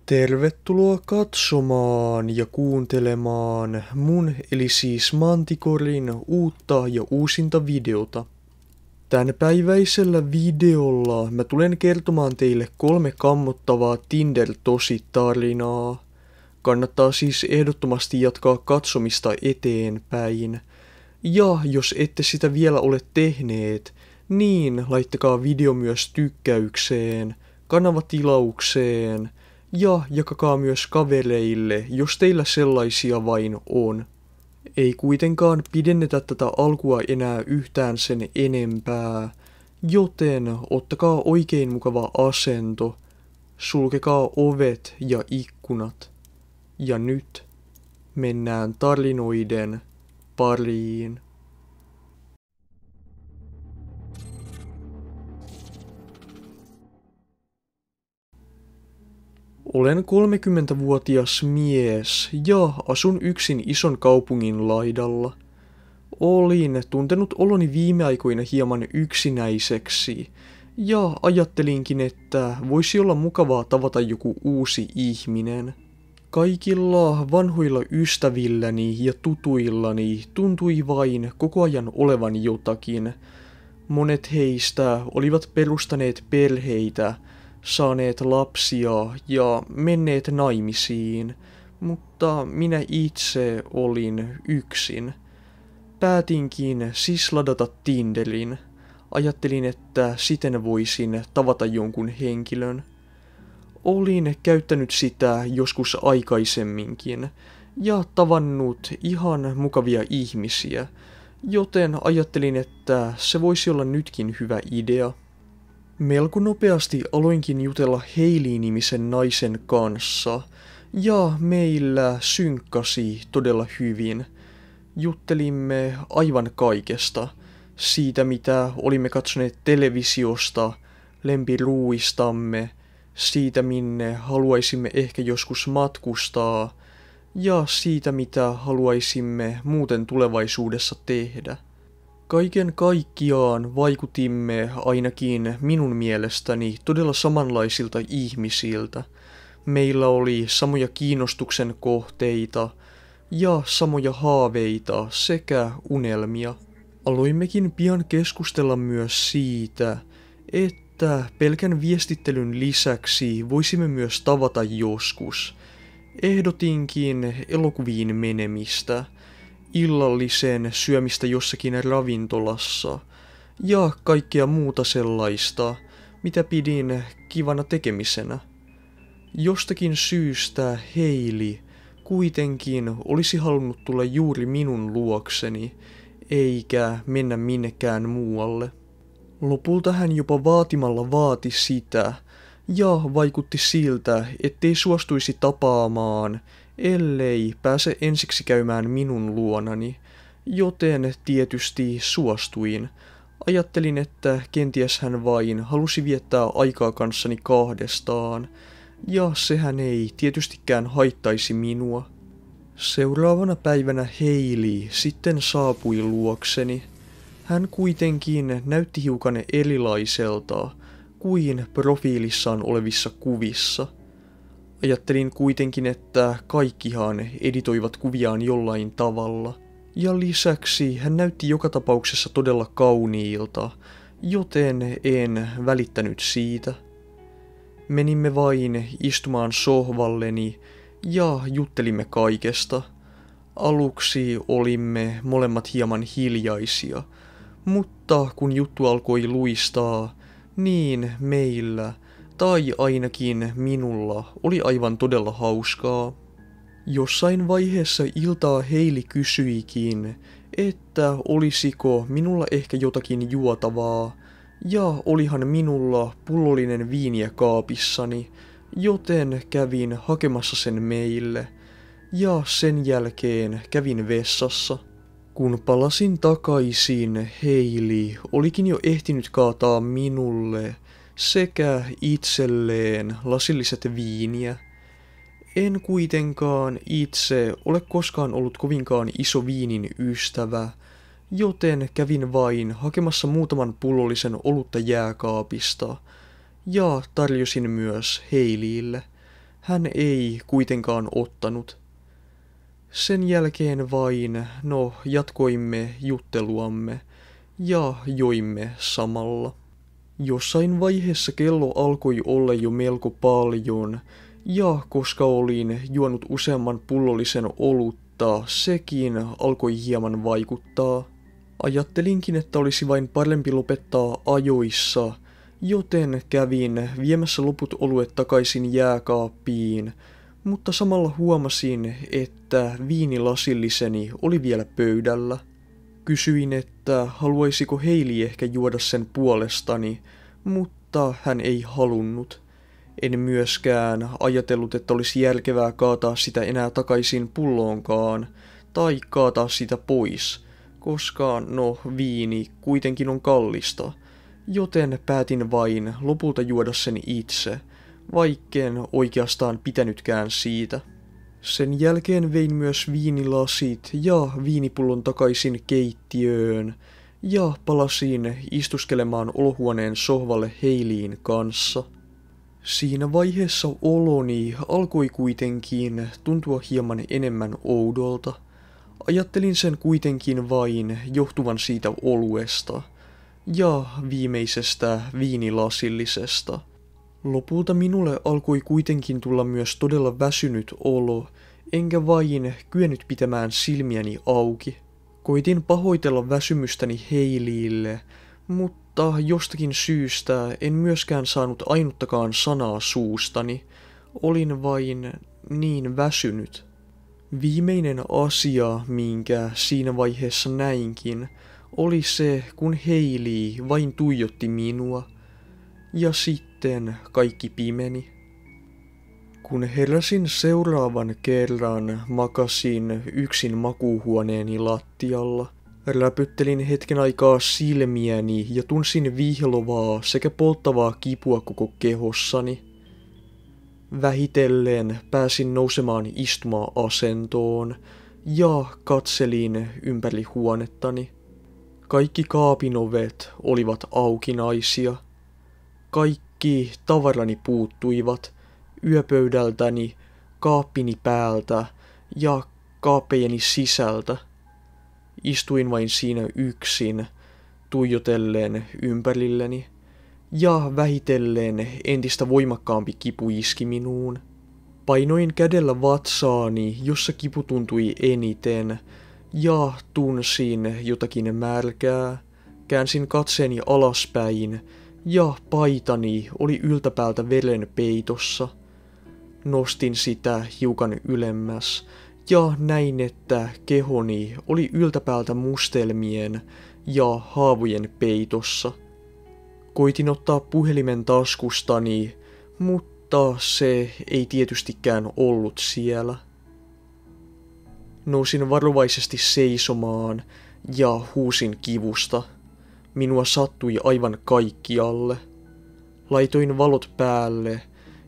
Tervetuloa katsomaan ja kuuntelemaan mun eli siis Mantikorin uutta ja uusinta videota. Tämänpäiväisellä videolla mä tulen kertomaan teille 3 kammottavaa Tinder-tositarinaa. Kannattaa siis ehdottomasti jatkaa katsomista eteenpäin. Ja jos ette sitä vielä ole tehneet, niin laittakaa video myös tykkäykseen, kanavatilaukseen ja jakakaa myös kavereille, jos teillä sellaisia vain on. Ei kuitenkaan pidennetä tätä alkua enää yhtään sen enempää, joten ottakaa oikein mukava asento, sulkekaa ovet ja ikkunat. Ja nyt mennään tarinoiden pariin. Olen 30-vuotias mies ja asun yksin ison kaupungin laidalla. Olin tuntenut oloni viime aikoina hieman yksinäiseksi ja ajattelinkin, että voisi olla mukavaa tavata joku uusi ihminen. Kaikilla vanhoilla ystävilläni ja tutuillani tuntui vain koko ajan olevan jotakin. Monet heistä olivat perustaneet perheitä, saaneet lapsia ja menneet naimisiin, mutta minä itse olin yksin. Päätinkin siis ladata Tinderin. Ajattelin, että siten voisin tavata jonkun henkilön. Olin käyttänyt sitä joskus aikaisemminkin ja tavannut ihan mukavia ihmisiä, joten ajattelin, että se voisi olla nytkin hyvä idea. Melko nopeasti aloinkin jutella Hailey-nimisen naisen kanssa, ja meillä synkkasi todella hyvin. Juttelimme aivan kaikesta, siitä mitä olimme katsoneet televisiosta, lempiruuistamme, siitä minne haluaisimme ehkä joskus matkustaa, ja siitä mitä haluaisimme muuten tulevaisuudessa tehdä. Kaiken kaikkiaan vaikutimme ainakin minun mielestäni todella samanlaisilta ihmisiltä. Meillä oli samoja kiinnostuksen kohteita ja samoja haaveita sekä unelmia. Aloimmekin pian keskustella myös siitä, että pelkän viestittelyn lisäksi voisimme myös tavata joskus. Ehdotinkin elokuviin menemistä, illallisen syömistä jossakin ravintolassa ja kaikkea muuta sellaista, mitä pidin kivana tekemisenä. Jostakin syystä Hailey kuitenkin olisi halunnut tulla juuri minun luokseni, eikä mennä minnekään muualle. Lopulta hän jopa vaatimalla vaati sitä, ja vaikutti siltä, ettei suostuisi tapaamaan, ellei pääse ensiksi käymään minun luonani, joten tietysti suostuin. Ajattelin, että kenties hän vain halusi viettää aikaa kanssani kahdestaan, ja sehän ei tietystikään haittaisi minua. Seuraavana päivänä Hailey sitten saapui luokseni. Hän kuitenkin näytti hiukan erilaiselta kuin profiilissaan olevissa kuvissa. Ajattelin kuitenkin, että kaikkihan editoivat kuviaan jollain tavalla. Ja lisäksi hän näytti joka tapauksessa todella kauniilta, joten en välittänyt siitä. Menimme vain istumaan sohvalleni ja juttelimme kaikesta. Aluksi olimme molemmat hieman hiljaisia, mutta kun juttu alkoi luistaa, niin meillä, tai ainakin minulla, oli aivan todella hauskaa. Jossain vaiheessa iltaa Hailey kysyikin, että olisiko minulla ehkä jotakin juotavaa, ja olihan minulla pullollinen viiniä kaapissani, joten kävin hakemassa sen meille, ja sen jälkeen kävin vessassa. Kun palasin takaisin, Hailey olikin jo ehtinyt kaataa minulle sekä itselleen lasilliset viiniä. En kuitenkaan itse ole koskaan ollut kovinkaan iso viinin ystävä, joten kävin vain hakemassa muutaman pullollisen olutta jääkaapista ja tarjosin myös Haileylle. Hän ei kuitenkaan ottanut. Sen jälkeen vain, jatkoimme jutteluamme ja joimme samalla. Jossain vaiheessa kello alkoi olla jo melko paljon, ja koska olin juonut useamman pullollisen olutta, sekin alkoi hieman vaikuttaa. Ajattelinkin, että olisi vain parempi lopettaa ajoissa, joten kävin viemässä loput oluet takaisin jääkaappiin, mutta samalla huomasin, että viinilasilliseni oli vielä pöydällä. Kysyin, että haluaisiko Hailey ehkä juoda sen puolestani, mutta hän ei halunnut. En myöskään ajatellut, että olisi järkevää kaataa sitä enää takaisin pulloonkaan, tai kaataa sitä pois, koska viini kuitenkin on kallista, joten päätin vain lopulta juoda sen itse, vaikken oikeastaan pitänytkään siitä. Sen jälkeen vein myös viinilasit ja viinipullon takaisin keittiöön ja palasin istuskelemaan olohuoneen sohvalle Haileyn kanssa. Siinä vaiheessa oloni alkoi kuitenkin tuntua hieman enemmän oudolta. Ajattelin sen kuitenkin vain johtuvan siitä oluesta ja viimeisestä viinilasillisesta. Lopulta minulle alkoi kuitenkin tulla myös todella väsynyt olo, enkä vain kyennyt pitämään silmiäni auki. Koitin pahoitella väsymystäni Haileylle, mutta jostakin syystä en myöskään saanut ainuttakaan sanaa suustani. Olin vain niin väsynyt. Viimeinen asia, minkä siinä vaiheessa näinkin, oli se, kun Hailey vain tuijotti minua. Ja sitten kaikki pimeni. Kun heräsin seuraavan kerran, makasin yksin makuuhuoneeni lattialla. Räpyttelin hetken aikaa silmiäni ja tunsin vihlovaa sekä polttavaa kipua koko kehossani. Vähitellen pääsin nousemaan istuma-asentoon ja katselin ympäri huonettani. Kaikki kaapin ovet olivat aukinaisia. Kaikki tavarani puuttuivat yöpöydältäni, kaappini päältä ja kaappejeni sisältä. Istuin vain siinä yksin, tuijotellen ympärilleni, ja vähitellen entistä voimakkaampi kipu iski minuun. Painoin kädellä vatsaani, jossa kipu tuntui eniten, ja tunsin jotakin märkää. Käänsin katseeni alaspäin, ja paitani oli yltäpäältä veren peitossa. Nostin sitä hiukan ylemmäs, ja näin, että kehoni oli yltäpäältä mustelmien ja haavojen peitossa. Koitin ottaa puhelimen taskustani, mutta se ei tietystikään ollut siellä. Nousin varovaisesti seisomaan ja huusin kivusta. Minua sattui aivan kaikkialle. Laitoin valot päälle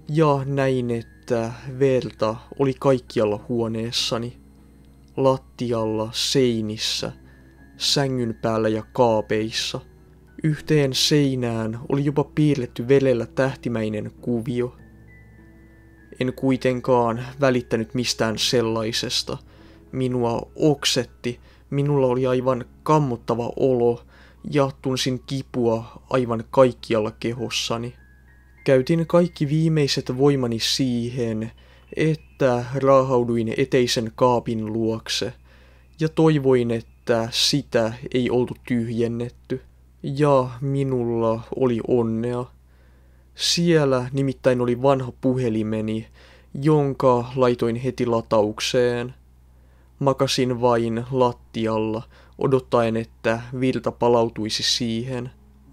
ja näin, että verta oli kaikkialla huoneessani. Lattialla, seinissä, sängyn päällä ja kaapeissa. Yhteen seinään oli jopa piirretty verellä tähtimäinen kuvio. En kuitenkaan välittänyt mistään sellaisesta. Minua oksetti, minulla oli aivan kammottava olo ja tunsin kipua aivan kaikkialla kehossani. Käytin kaikki viimeiset voimani siihen, että raahauduin eteisen kaapin luokse ja toivoin, että sitä ei oltu tyhjennetty. Ja minulla oli onnea. Siellä nimittäin oli vanha puhelimeni, jonka laitoin heti lataukseen. Makasin vain lattialla, odottaen, että virta palautuisi siihen.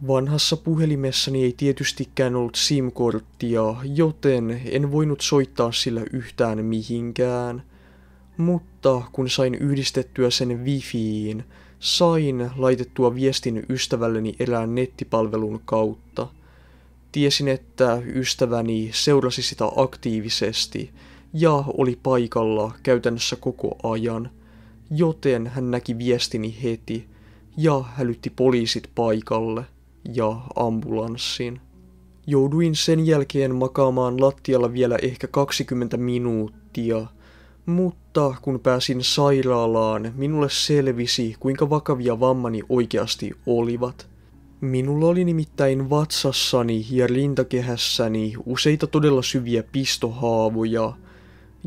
Vanhassa puhelimessani ei tietystikään ollut SIM-korttia, joten en voinut soittaa sillä yhtään mihinkään. Mutta kun sain yhdistettyä sen wifiin, sain laitettua viestin ystävälleni erään nettipalvelun kautta. Tiesin, että ystäväni seurasi sitä aktiivisesti ja oli paikalla käytännössä koko ajan, joten hän näki viestini heti ja hälytti poliisit paikalle ja ambulanssin. Jouduin sen jälkeen makaamaan lattialla vielä ehkä 20 minuuttia, mutta kun pääsin sairaalaan, minulle selvisi, kuinka vakavia vammani oikeasti olivat. Minulla oli nimittäin vatsassani ja rintakehässäni useita todella syviä pistohaavoja,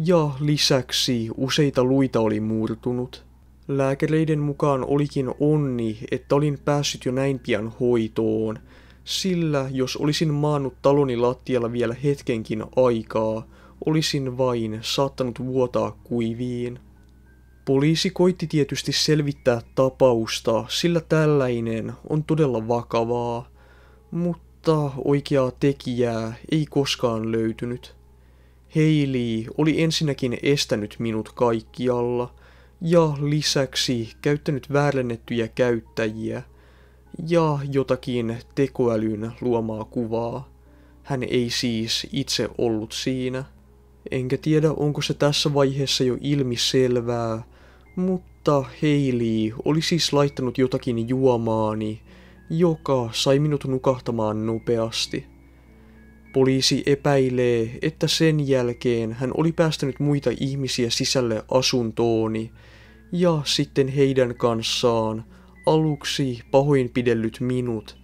ja lisäksi useita luita oli murtunut. Lääkäreiden mukaan olikin onni, että olin päässyt jo näin pian hoitoon, sillä jos olisin maannut taloni lattialla vielä hetkenkin aikaa, olisin vain saattanut vuotaa kuiviin. Poliisi koitti tietysti selvittää tapausta, sillä tällainen on todella vakavaa, mutta oikeaa tekijää ei koskaan löytynyt. Hailey oli ensinnäkin estänyt minut kaikkialla ja lisäksi käyttänyt väärennettyjä käyttäjiä ja jotakin tekoälyn luomaa kuvaa. Hän ei siis itse ollut siinä. Enkä tiedä, onko se tässä vaiheessa jo ilmiselvää, mutta Hailey oli siis laittanut jotakin juomaani, joka sai minut nukahtamaan nopeasti. Poliisi epäilee, että sen jälkeen hän oli päästänyt muita ihmisiä sisälle asuntooni ja sitten heidän kanssaan aluksi pahoinpidellyt minut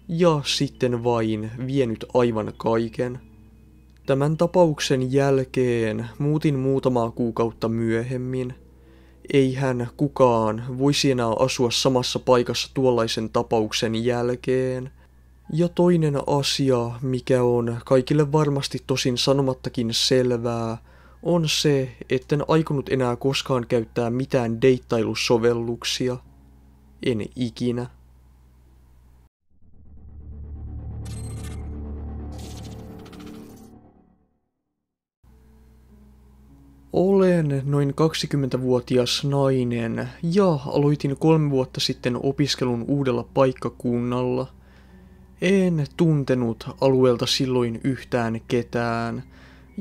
ja sitten vain vienyt aivan kaiken. Tämän tapauksen jälkeen muutin muutamaa kuukautta myöhemmin. Eihän kukaan voisi enää asua samassa paikassa tuollaisen tapauksen jälkeen. Ja toinen asia, mikä on kaikille varmasti tosin sanomattakin selvää, on se, etten aikonut enää koskaan käyttää mitään deittailusovelluksia. En ikinä. Olen noin 20-vuotias nainen ja aloitin 3 vuotta sitten opiskelun uudella paikkakunnalla. En tuntenut alueelta silloin yhtään ketään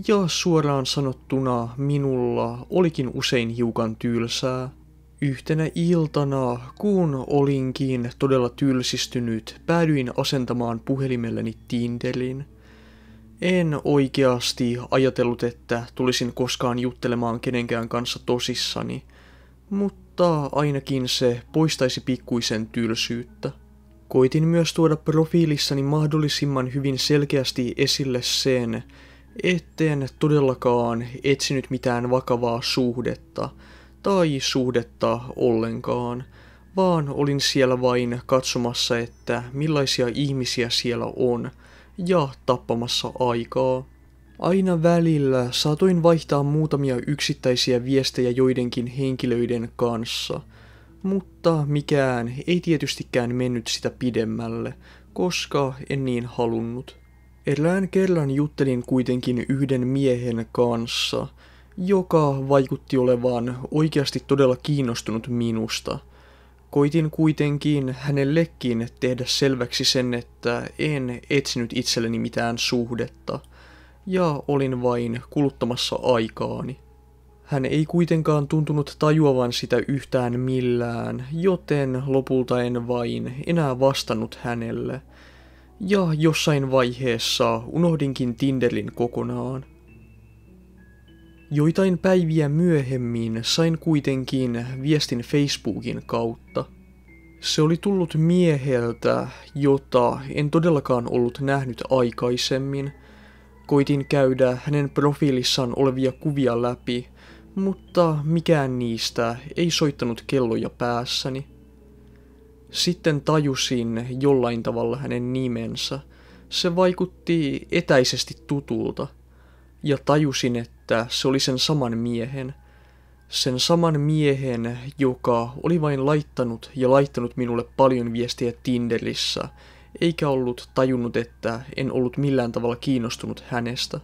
ja suoraan sanottuna minulla olikin usein hiukan tylsää. Yhtenä iltana, kun olinkin todella tylsistynyt, päädyin asentamaan puhelimelleni Tinderin. En oikeasti ajatellut, että tulisin koskaan juttelemaan kenenkään kanssa tosissani, mutta ainakin se poistaisi pikkuisen tylsyyttä. Koitin myös tuoda profiilissani mahdollisimman hyvin selkeästi esille sen, etten todellakaan etsinyt mitään vakavaa suhdetta tai suhdetta ollenkaan, vaan olin siellä vain katsomassa, että millaisia ihmisiä siellä on, ja tappamassa aikaa. Aina välillä saatoin vaihtaa muutamia yksittäisiä viestejä joidenkin henkilöiden kanssa, mutta mikään ei tietystikään mennyt sitä pidemmälle, koska en niin halunnut. Erään kerran juttelin kuitenkin yhden miehen kanssa, joka vaikutti olevan oikeasti todella kiinnostunut minusta. Koitin kuitenkin hänellekin tehdä selväksi sen, että en etsinyt itselleni mitään suhdetta, ja olin vain kuluttamassa aikaani. Hän ei kuitenkaan tuntunut tajuavan sitä yhtään millään, joten lopulta en vain enää vastannut hänelle, ja jossain vaiheessa unohdinkin Tinderin kokonaan. Joitain päiviä myöhemmin sain kuitenkin viestin Facebookin kautta. Se oli tullut mieheltä, jota en todellakaan ollut nähnyt aikaisemmin. Koitin käydä hänen profiilissaan olevia kuvia läpi, mutta mikään niistä ei soittanut kelloja päässäni. Sitten tajusin jollain tavalla hänen nimensä. Se vaikutti etäisesti tutulta. Ja tajusin, että se oli sen saman miehen. Sen saman miehen, joka oli vain laittanut minulle paljon viestiä Tinderissä, eikä ollut tajunnut, että en ollut millään tavalla kiinnostunut hänestä.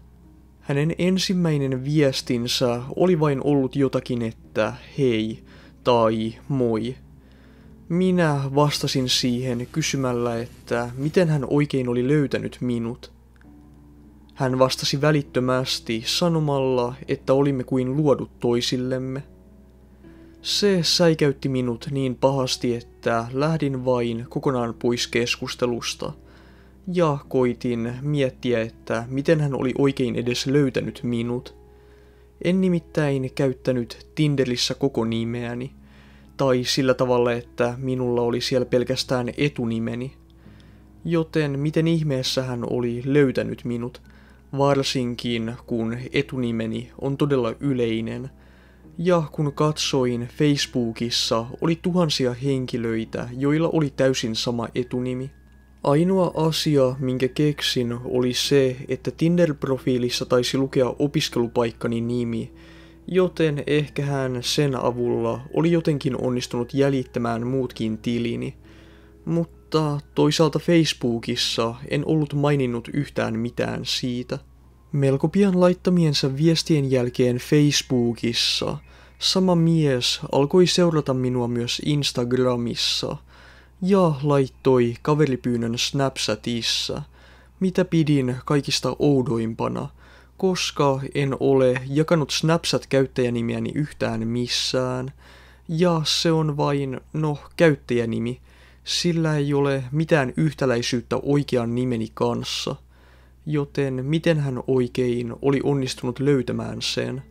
Hänen ensimmäinen viestinsä oli vain ollut jotakin, että hei tai moi. Minä vastasin siihen kysymällä, että miten hän oikein oli löytänyt minut. Hän vastasi välittömästi sanomalla, että olimme kuin luodut toisillemme. Se säikäytti minut niin pahasti, että lähdin vain kokonaan pois keskustelusta. ja koitin miettiä, että miten hän oli oikein edes löytänyt minut. En nimittäin käyttänyt Tinderissä koko nimeäni, tai sillä tavalla, että minulla oli siellä pelkästään etunimeni. Joten miten ihmeessä hän oli löytänyt minut, varsinkin kun etunimeni on todella yleinen. Ja kun katsoin Facebookissa, oli tuhansia henkilöitä, joilla oli täysin sama etunimi. Ainoa asia, minkä keksin, oli se, että Tinder-profiilissa taisi lukea opiskelupaikkani nimi, joten ehkä hän sen avulla oli jotenkin onnistunut jäljittämään muutkin tilini. Mutta toisaalta Facebookissa en ollut maininnut yhtään mitään siitä. Melko pian laittamiensa viestien jälkeen Facebookissa sama mies alkoi seurata minua myös Instagramissa ja laittoi kaveripyynnön Snapchatissa, mitä pidin kaikista oudoimpana, koska en ole jakanut Snapchat-käyttäjänimiäni yhtään missään, ja se on vain, käyttäjänimi, sillä ei ole mitään yhtäläisyyttä oikean nimeni kanssa, joten miten hän oikein oli onnistunut löytämään sen?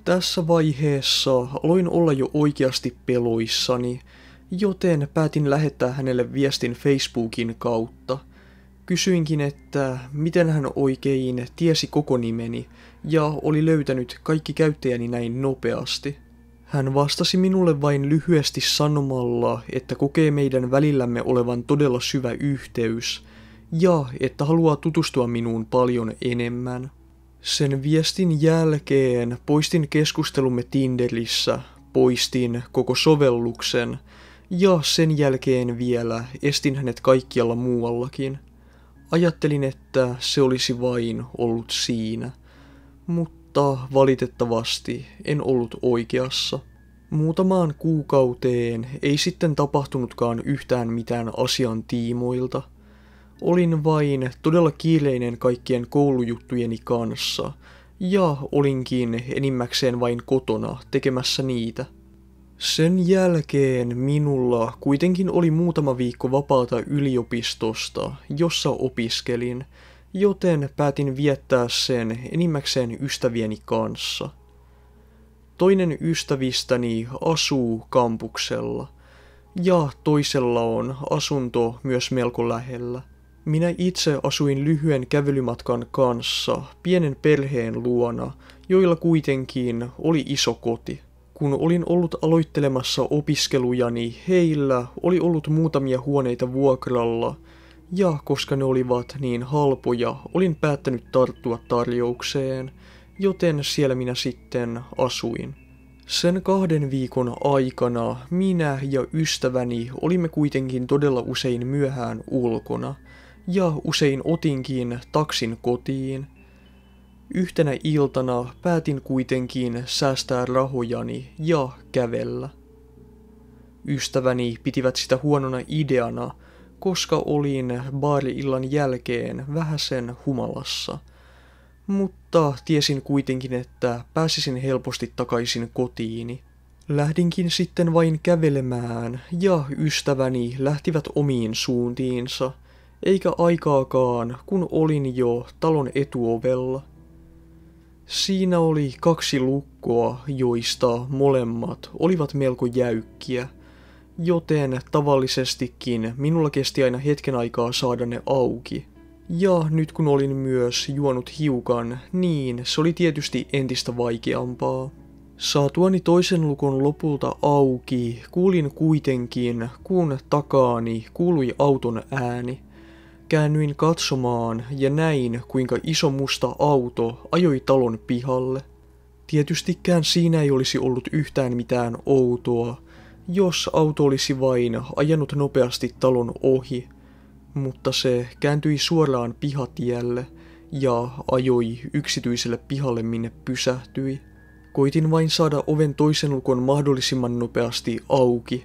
Tässä vaiheessa aloin olla jo oikeasti peloissani, joten päätin lähettää hänelle viestin Facebookin kautta. Kysyinkin, että miten hän oikein tiesi koko nimeni ja oli löytänyt kaikki käyttäjäni näin nopeasti. Hän vastasi minulle vain lyhyesti sanomalla, että kokee meidän välillämme olevan todella syvä yhteys ja että haluaa tutustua minuun paljon enemmän. Sen viestin jälkeen poistin keskustelumme Tinderissä, poistin koko sovelluksen ja sen jälkeen vielä estin hänet kaikkialla muuallakin. Ajattelin, että se olisi vain ollut siinä, mutta valitettavasti en ollut oikeassa. Muutamaan kuukauteen ei sitten tapahtunutkaan yhtään mitään asian tiimoilta. Olin vain todella kiireinen kaikkien koulujuttujeni kanssa, ja olinkin enimmäkseen vain kotona tekemässä niitä. Sen jälkeen minulla kuitenkin oli muutama viikko vapaata yliopistosta, jossa opiskelin, joten päätin viettää sen enimmäkseen ystävieni kanssa. Toinen ystävistäni asuu kampuksella, ja toisella on asunto myös melko lähellä. Minä itse asuin lyhyen kävelymatkan kanssa pienen perheen luona, joilla kuitenkin oli iso koti. Kun olin ollut aloittelemassa opiskelujani, heillä oli ollut muutamia huoneita vuokralla, ja koska ne olivat niin halpoja, olin päättänyt tarttua tarjoukseen, joten siellä minä sitten asuin. Sen 2 viikon aikana minä ja ystäväni olimme kuitenkin todella usein myöhään ulkona, ja usein otinkin taksin kotiin. Yhtenä iltana päätin kuitenkin säästää rahojani ja kävellä. Ystäväni pitivät sitä huonona ideana, koska olin baari-illan jälkeen vähäsen humalassa. Mutta tiesin kuitenkin, että pääsisin helposti takaisin kotiini. Lähdinkin sitten vain kävelemään ja ystäväni lähtivät omiin suuntiinsa, eikä aikaakaan kun olin jo talon etuovella. Siinä oli 2 lukkoa, joista molemmat olivat melko jäykkiä, joten tavallisestikin minulla kesti aina hetken aikaa saada ne auki. Ja nyt kun olin myös juonut hiukan, niin se oli tietysti entistä vaikeampaa. Saatuani toisen lukon lopulta auki, kuulin kuitenkin, kun takaani kuului auton ääni. Käännyin katsomaan ja näin, kuinka iso musta auto ajoi talon pihalle. Tietystikään siinä ei olisi ollut yhtään mitään outoa, jos auto olisi vain ajanut nopeasti talon ohi, mutta se kääntyi suoraan pihatielle ja ajoi yksityiselle pihalle, minne pysähtyi. Koitin vain saada oven toisen lukon mahdollisimman nopeasti auki,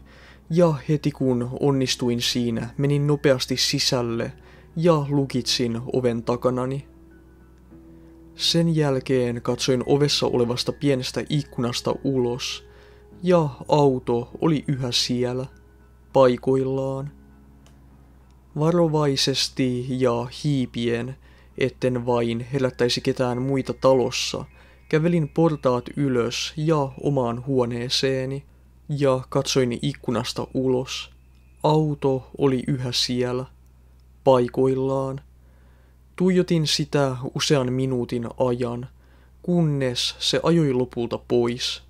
ja heti kun onnistuin siinä, menin nopeasti sisälle ja lukitsin oven takanani. Sen jälkeen katsoin ovessa olevasta pienestä ikkunasta ulos, ja auto oli yhä siellä, paikoillaan. Varovaisesti ja hiipien, etten vain herättäisi ketään muita talossa, kävelin portaat ylös ja omaan huoneeseeni ja katsoin ikkunasta ulos. Auto oli yhä siellä, paikoillaan. Tuijotin sitä usean minuutin ajan, kunnes se ajoi lopulta pois.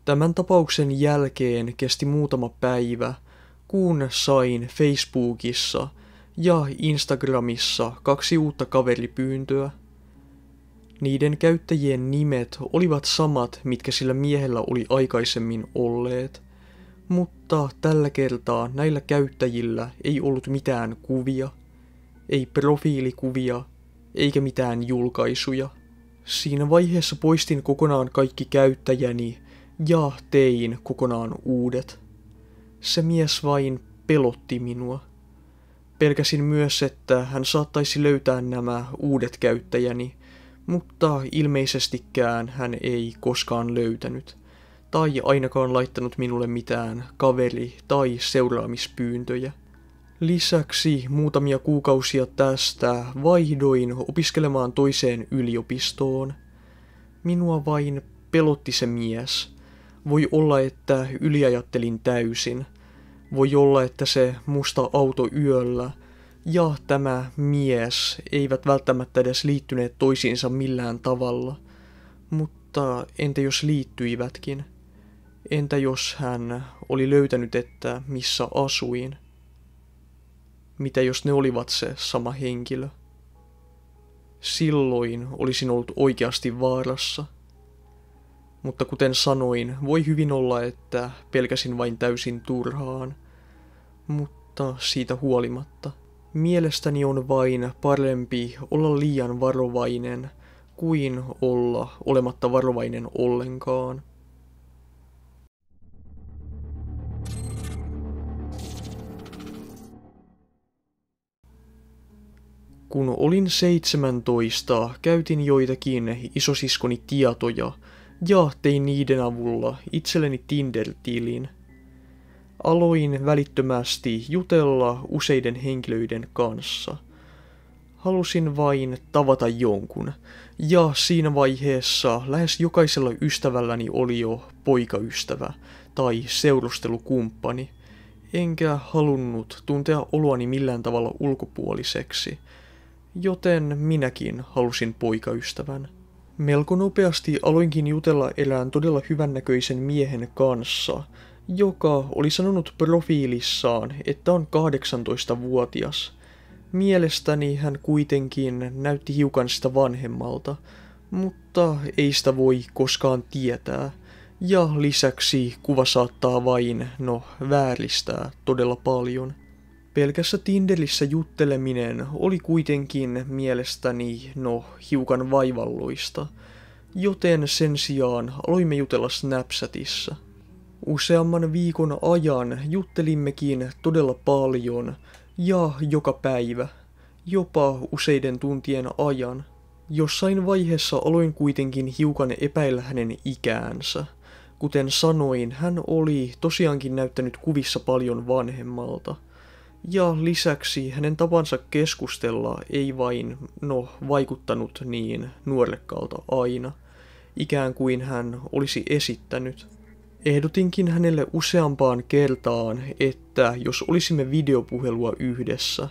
Tämän tapauksen jälkeen kesti muutama päivä, kun sain Facebookissa ja Instagramissa 2 uutta kaveripyyntöä. Niiden käyttäjien nimet olivat samat, mitkä sillä miehellä oli aikaisemmin olleet, mutta tällä kertaa näillä käyttäjillä ei ollut mitään kuvia, ei profiilikuvia, eikä mitään julkaisuja. Siinä vaiheessa poistin kokonaan kaikki käyttäjäni ja tein kokonaan uudet. Se mies vain pelotti minua. Pelkäsin myös, että hän saattaisi löytää nämä uudet käyttäjäni, mutta ilmeisestikään hän ei koskaan löytänyt, tai ainakaan laittanut minulle mitään kaveri- tai seuraamispyyntöjä. Lisäksi muutamia kuukausia tästä vaihdoin opiskelemaan toiseen yliopistoon. Minua vain pelotti se mies. Voi olla, että yliajattelin täysin. Voi olla, että se musta auto yöllä ja tämä mies eivät välttämättä edes liittyneet toisiinsa millään tavalla. Mutta entä jos liittyivätkin? Entä jos hän oli löytänyt, että missä asuin? Mitä jos ne olivat se sama henkilö? Silloin olisin ollut oikeasti vaarassa. Mutta kuten sanoin, voi hyvin olla, että pelkäsin vain täysin turhaan. Mutta siitä huolimatta. Mielestäni on vain parempi olla liian varovainen kuin olla olematta varovainen ollenkaan. Kun olin 17, käytin joitakin isosiskoni tietoja ja tein niiden avulla itselleni Tinder-tilin. Aloin välittömästi jutella useiden henkilöiden kanssa. Halusin vain tavata jonkun, ja siinä vaiheessa lähes jokaisella ystävälläni oli jo poikaystävä tai seurustelukumppani, enkä halunnut tuntea oloani millään tavalla ulkopuoliseksi, joten minäkin halusin poikaystävän. Melko nopeasti aloinkin jutella erään todella hyvännäköisen miehen kanssa, joka oli sanonut profiilissaan, että on 18-vuotias. Mielestäni hän kuitenkin näytti hiukan sitä vanhemmalta, mutta ei sitä voi koskaan tietää. Ja lisäksi kuva saattaa vain, vääristää todella paljon. Pelkässä Tinderissä jutteleminen oli kuitenkin mielestäni, hiukan vaivalloista, joten sen sijaan aloimme jutella Snapchatissa. Useamman viikon ajan juttelimmekin todella paljon ja joka päivä, jopa useiden tuntien ajan. Jossain vaiheessa aloin kuitenkin hiukan epäillä hänen ikäänsä. Kuten sanoin, hän oli tosiaankin näyttänyt kuvissa paljon vanhemmalta. Ja lisäksi hänen tapansa keskustella ei vain, vaikuttanut niin nuorekkaalta aina, ikään kuin hän olisi esittänyt. Ehdotinkin hänelle useampaan kertaan, että jos olisimme videopuhelua yhdessä,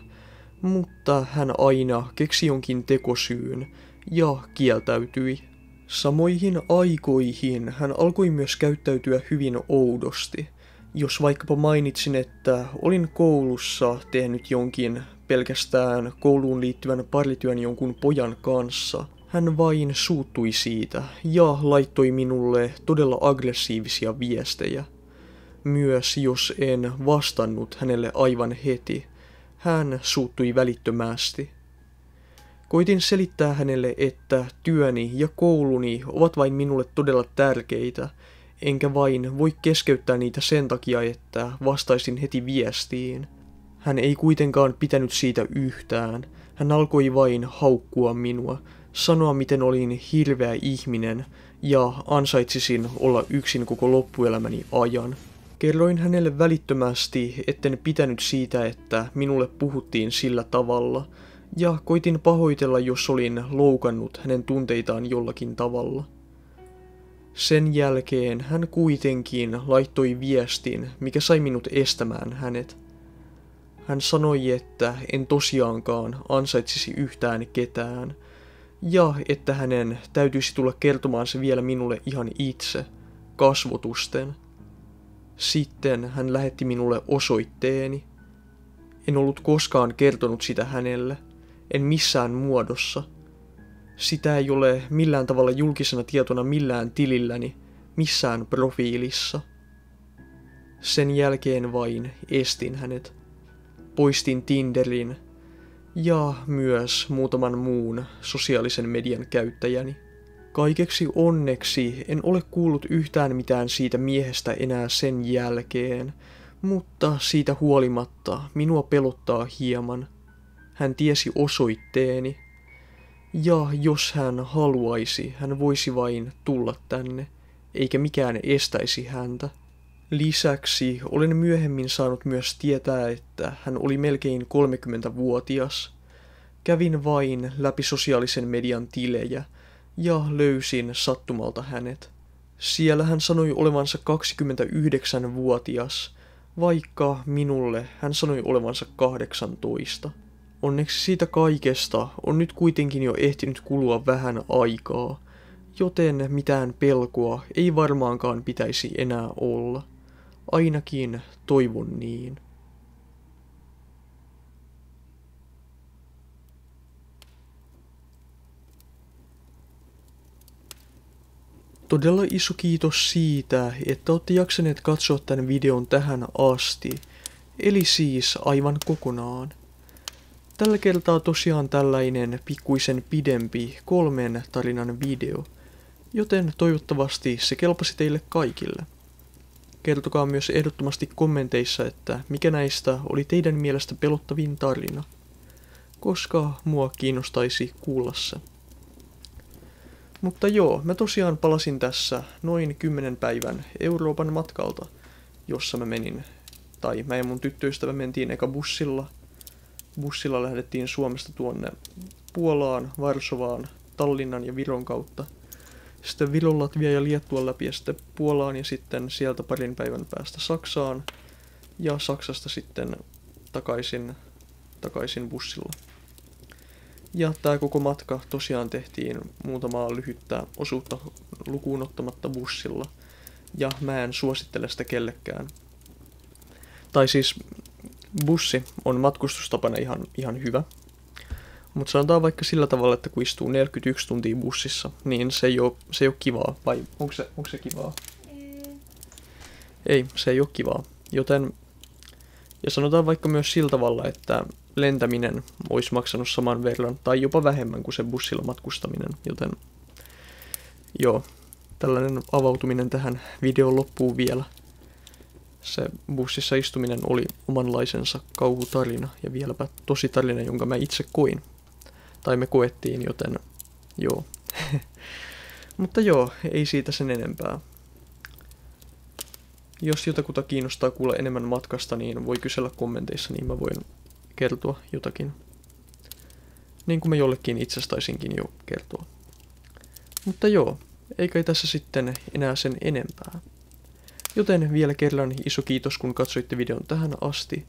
mutta hän aina keksi jonkin tekosyyn ja kieltäytyi. Samoihin aikoihin hän alkoi myös käyttäytyä hyvin oudosti. Jos vaikkapa mainitsin, että olin koulussa tehnyt jonkin pelkästään kouluun liittyvän parityön jonkun pojan kanssa, hän vain suuttui siitä ja laittoi minulle todella aggressiivisia viestejä. Myös jos en vastannut hänelle aivan heti, hän suuttui välittömästi. Koitin selittää hänelle, että työni ja kouluni ovat vain minulle todella tärkeitä, enkä vain voi keskeyttää niitä sen takia, että vastaisin heti viestiin. Hän ei kuitenkaan pitänyt siitä yhtään. Hän alkoi vain haukkua minua, sanoa miten olin hirveä ihminen ja ansaitsisin olla yksin koko loppuelämäni ajan. kerroin hänelle välittömästi, etten pitänyt siitä, että minulle puhuttiin sillä tavalla, ja koitin pahoitella, jos olin loukannut hänen tunteitaan jollakin tavalla. Sen jälkeen hän kuitenkin laittoi viestin, mikä sai minut estämään hänet. Hän sanoi, että en tosiaankaan ansaitsisi yhtään ketään, ja että hänen täytyisi tulla kertomaan se vielä minulle ihan itse, kasvotusten. Sitten hän lähetti minulle osoitteeni. En ollut koskaan kertonut sitä hänelle, en missään muodossa. Sitä ei ole millään tavalla julkisena tietona millään tililläni, missään profiilissa. Sen jälkeen vain estin hänet. Poistin Tinderin ja myös muutaman muun sosiaalisen median käyttäjäni. Kaikeksi onneksi en ole kuullut yhtään mitään siitä miehestä enää sen jälkeen, mutta siitä huolimatta minua pelottaa hieman. Hän tiesi osoitteeni. Ja jos hän haluaisi, hän voisi vain tulla tänne, eikä mikään estäisi häntä. Lisäksi olen myöhemmin saanut myös tietää, että hän oli melkein 30-vuotias. Kävin vain läpi sosiaalisen median tilejä ja löysin sattumalta hänet. Siellä hän sanoi olevansa 29-vuotias, vaikka minulle hän sanoi olevansa 18. Onneksi siitä kaikesta on nyt kuitenkin jo ehtinyt kulua vähän aikaa, joten mitään pelkoa ei varmaankaan pitäisi enää olla. Ainakin toivon niin. Todella iso kiitos siitä, että olette jaksaneet katsoa tämän videon tähän asti, eli siis aivan kokonaan. Tällä kertaa tosiaan tällainen pikkuisen pidempi 3 tarinan video, joten toivottavasti se kelpasi teille kaikille. Kertokaa myös ehdottomasti kommenteissa, että mikä näistä oli teidän mielestä pelottavin tarina, koska mua kiinnostaisi kuulla se. Mutta joo, mä tosiaan palasin tässä noin 10 päivän Euroopan matkalta, jossa mä ja mun tyttöystävä mentiin eka bussilla. Bussilla lähdettiin Suomesta tuonne Puolaan, Varsovaan, Tallinnan ja Viron kautta. Sitten Viron, Latvian ja Liettuan läpi ja sitten Puolaan ja sitten sieltä parin päivän päästä Saksaan. Ja Saksasta sitten takaisin bussilla. Ja tää koko matka tosiaan tehtiin muutamaa lyhyttä osuutta lukuun ottamatta bussilla. Ja mä en suosittele sitä kellekään. Tai siis bussi on matkustustapana ihan hyvä. Mutta sanotaan vaikka sillä tavalla, että kun istuu 41 tuntia bussissa, niin se ei ole kivaa. Vai onko se kivaa? Ei, se ei ole kivaa. Joten, ja sanotaan vaikka myös sillä tavalla, että lentäminen olisi maksanut saman verran tai jopa vähemmän kuin se bussilla matkustaminen. Joten joo, tällainen avautuminen tähän videon loppuun vielä. Se bussissa istuminen oli omanlaisensa kauhutarina ja vieläpä tosi tarina, jonka mä itse koin. Tai me koettiin, joten joo. Mutta joo, ei siitä sen enempää. Jos jotakuta kiinnostaa kuulla enemmän matkasta, niin voi kysellä kommenteissa, niin mä voin kertoa jotakin. Niin kuin mä jollekin itsestaisinkin jo kertoa. Mutta joo, ei kai tässä sitten enää sen enempää. Joten vielä kerran iso kiitos, kun katsoitte videon tähän asti.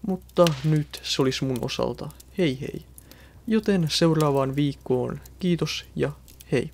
Mutta nyt se olisi mun osalta. Hei hei. Joten seuraavaan viikkoon kiitos ja hei.